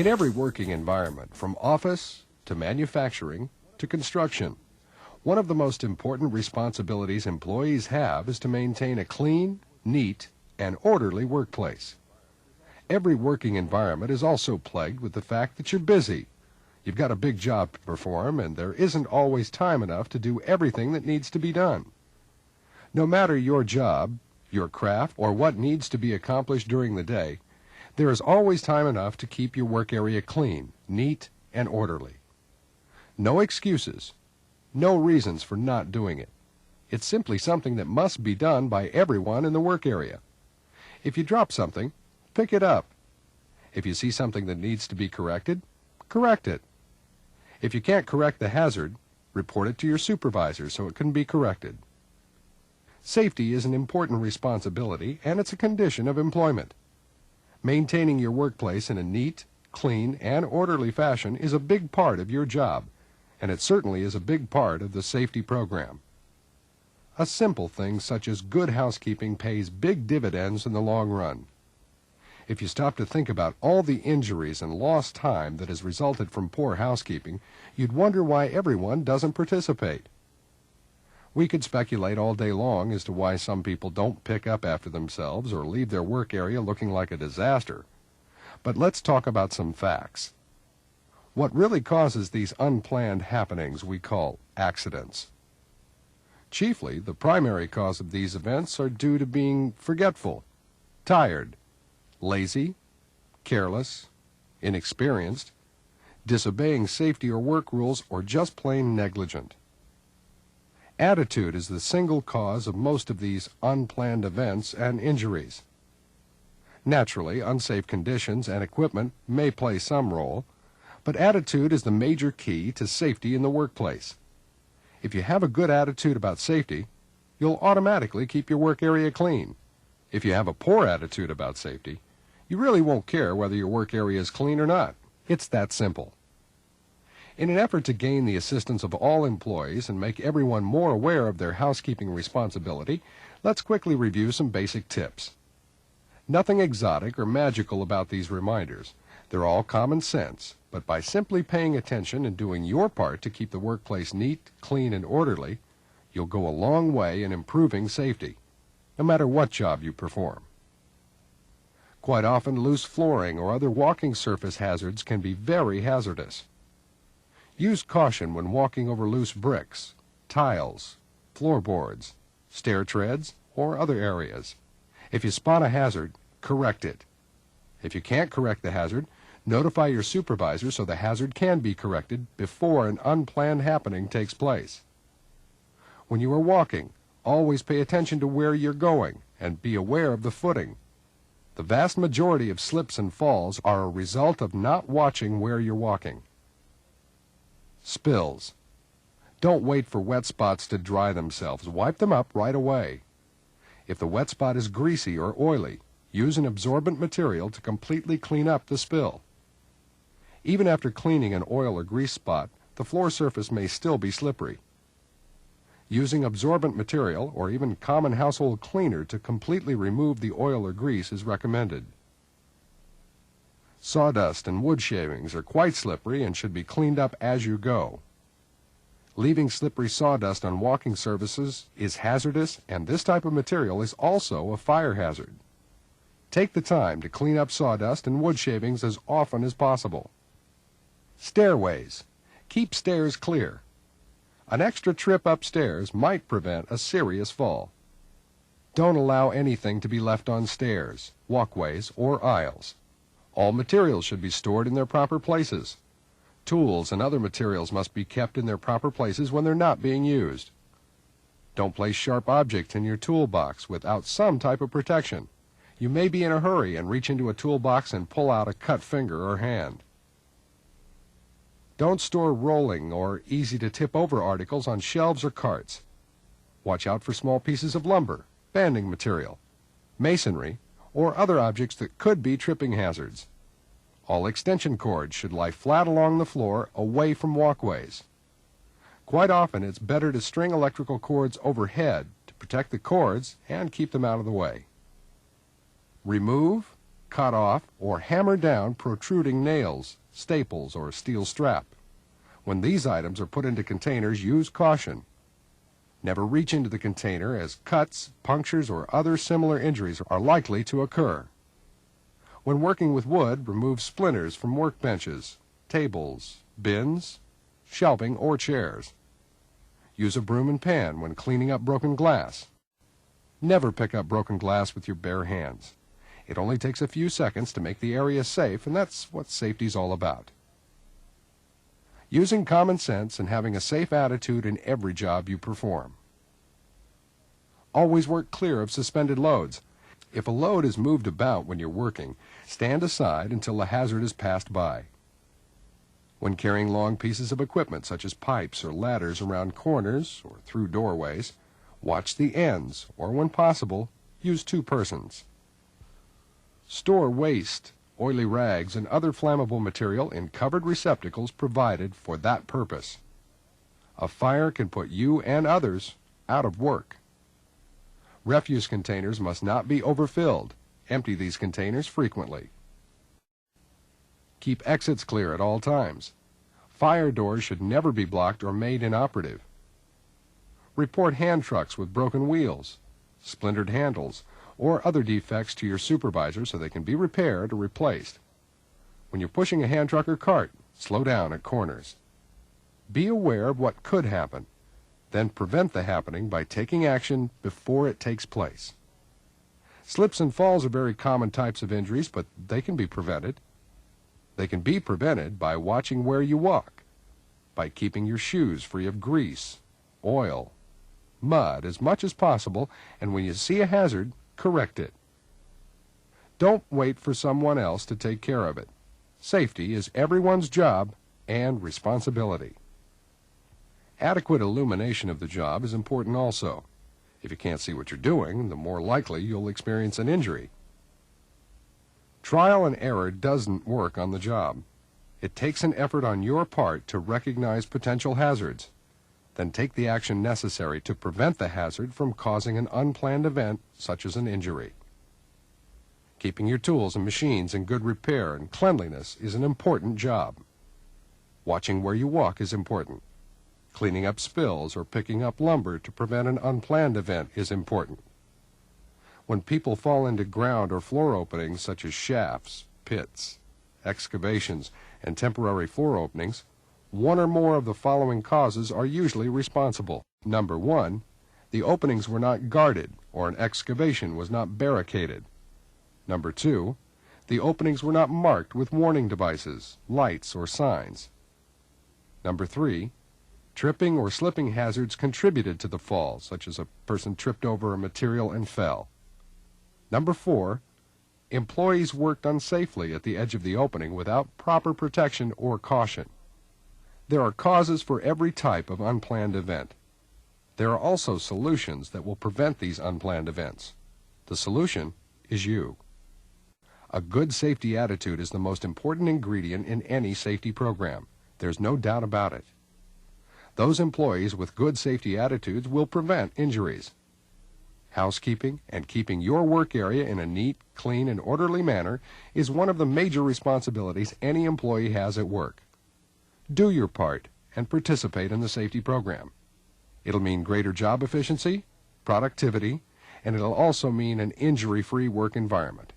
In every working environment, from office to manufacturing to construction, one of the most important responsibilities employees have is to maintain a clean, neat, and orderly workplace. Every working environment is also plagued with the fact that you're busy. You've got a big job to perform, and there isn't always time enough to do everything that needs to be done. No matter your job, your craft, or what needs to be accomplished during the day, there is always time enough to keep your work area clean, neat, and orderly. No excuses, no reasons for not doing it. It's simply something that must be done by everyone in the work area. If you drop something, pick it up. If you see something that needs to be corrected, correct it. If you can't correct the hazard, report it to your supervisor so it can be corrected. Safety is an important responsibility, and it's a condition of employment. Maintaining your workplace in a neat, clean, and orderly fashion is a big part of your job, and it certainly is a big part of the safety program. A simple thing such as good housekeeping pays big dividends in the long run. If you stop to think about all the injuries and lost time that has resulted from poor housekeeping, you'd wonder why everyone doesn't participate. We could speculate all day long as to why some people don't pick up after themselves or leave their work area looking like a disaster. But let's talk about some facts. What really causes these unplanned happenings we call accidents. Chiefly, the primary cause of these events are due to being forgetful, tired, lazy, careless, inexperienced, disobeying safety or work rules, or just plain negligent. Attitude is the single cause of most of these unplanned events and injuries. Naturally, unsafe conditions and equipment may play some role, but attitude is the major key to safety in the workplace. If you have a good attitude about safety, you'll automatically keep your work area clean. If you have a poor attitude about safety, you really won't care whether your work area is clean or not. It's that simple. In an effort to gain the assistance of all employees and make everyone more aware of their housekeeping responsibility, let's quickly review some basic tips. Nothing exotic or magical about these reminders. They're all common sense, but by simply paying attention and doing your part to keep the workplace neat, clean, and orderly, you'll go a long way in improving safety, no matter what job you perform. Quite often, loose flooring or other walking surface hazards can be very hazardous. Use caution when walking over loose bricks, tiles, floorboards, stair treads, or other areas. If you spot a hazard, correct it. If you can't correct the hazard, notify your supervisor so the hazard can be corrected before an unplanned happening takes place. When you are walking, always pay attention to where you're going and be aware of the footing. The vast majority of slips and falls are a result of not watching where you're walking. Spills. Don't wait for wet spots to dry themselves. Wipe them up right away. If the wet spot is greasy or oily, use an absorbent material to completely clean up the spill. Even after cleaning an oil or grease spot, the floor surface may still be slippery. Using absorbent material or even common household cleaner to completely remove the oil or grease is recommended. Sawdust and wood shavings are quite slippery and should be cleaned up as you go. Leaving slippery sawdust on walking surfaces is hazardous, and this type of material is also a fire hazard. Take the time to clean up sawdust and wood shavings as often as possible. Stairways. Keep stairs clear. An extra trip upstairs might prevent a serious fall. Don't allow anything to be left on stairs, walkways, or aisles. All materials should be stored in their proper places. Tools and other materials must be kept in their proper places when they're not being used. Don't place sharp objects in your toolbox without some type of protection. You may be in a hurry and reach into a toolbox and pull out a cut finger or hand. Don't store rolling or easy-to-tip-over articles on shelves or carts. Watch out for small pieces of lumber, banding material, masonry, or other objects that could be tripping hazards. All extension cords should lie flat along the floor away from walkways. Quite often it's better to string electrical cords overhead to protect the cords and keep them out of the way. Remove, cut off, or hammer down protruding nails, staples, or steel strap. When these items are put into containers, use caution. Never reach into the container, as cuts, punctures, or other similar injuries are likely to occur. When working with wood, remove splinters from workbenches, tables, bins, shelving, or chairs. Use a broom and pan when cleaning up broken glass. Never pick up broken glass with your bare hands. It only takes a few seconds to make the area safe, and that's what safety's all about. Using common sense and having a safe attitude in every job you perform. Always work clear of suspended loads. If a load is moved about when you're working, stand aside until the hazard is passed by. When carrying long pieces of equipment such as pipes or ladders around corners or through doorways, watch the ends, or when possible, use two persons. Store waste, oily rags, and other flammable material in covered receptacles provided for that purpose. A fire can put you and others out of work. Refuse containers must not be overfilled. Empty these containers frequently. Keep exits clear at all times. Fire doors should never be blocked or made inoperative. Report hand trucks with broken wheels, splintered handles, or other defects to your supervisor so they can be repaired or replaced. When you're pushing a hand truck or cart, slow down at corners. Be aware of what could happen, then prevent the happening by taking action before it takes place. Slips and falls are very common types of injuries, but they can be prevented. They can be prevented by watching where you walk, by keeping your shoes free of grease, oil, mud as much as possible, and when you see a hazard, correct it. Don't wait for someone else to take care of it. Safety is everyone's job and responsibility. Adequate illumination of the job is important also. If you can't see what you're doing, the more likely you'll experience an injury. Trial and error doesn't work on the job. It takes an effort on your part to recognize potential hazards, then take the action necessary to prevent the hazard from causing an unplanned event such as an injury. Keeping your tools and machines in good repair and cleanliness is an important job. Watching where you walk is important. Cleaning up spills or picking up lumber to prevent an unplanned event is important. When people fall into ground or floor openings such as shafts, pits, excavations, and temporary floor openings, one or more of the following causes are usually responsible. Number 1, the openings were not guarded or an excavation was not barricaded. Number 2, the openings were not marked with warning devices, lights, or signs. Number 3, tripping or slipping hazards contributed to the fall, such as a person tripped over a material and fell. Number 4, employees worked unsafely at the edge of the opening without proper protection or caution. There are causes for every type of unplanned event. There are also solutions that will prevent these unplanned events. The solution is you. A good safety attitude is the most important ingredient in any safety program. There's no doubt about it. Those employees with good safety attitudes will prevent injuries. Housekeeping and keeping your work area in a neat, clean, and orderly manner is one of the major responsibilities any employee has at work. Do your part and participate in the safety program. It'll mean greater job efficiency, productivity, and it'll also mean an injury-free work environment.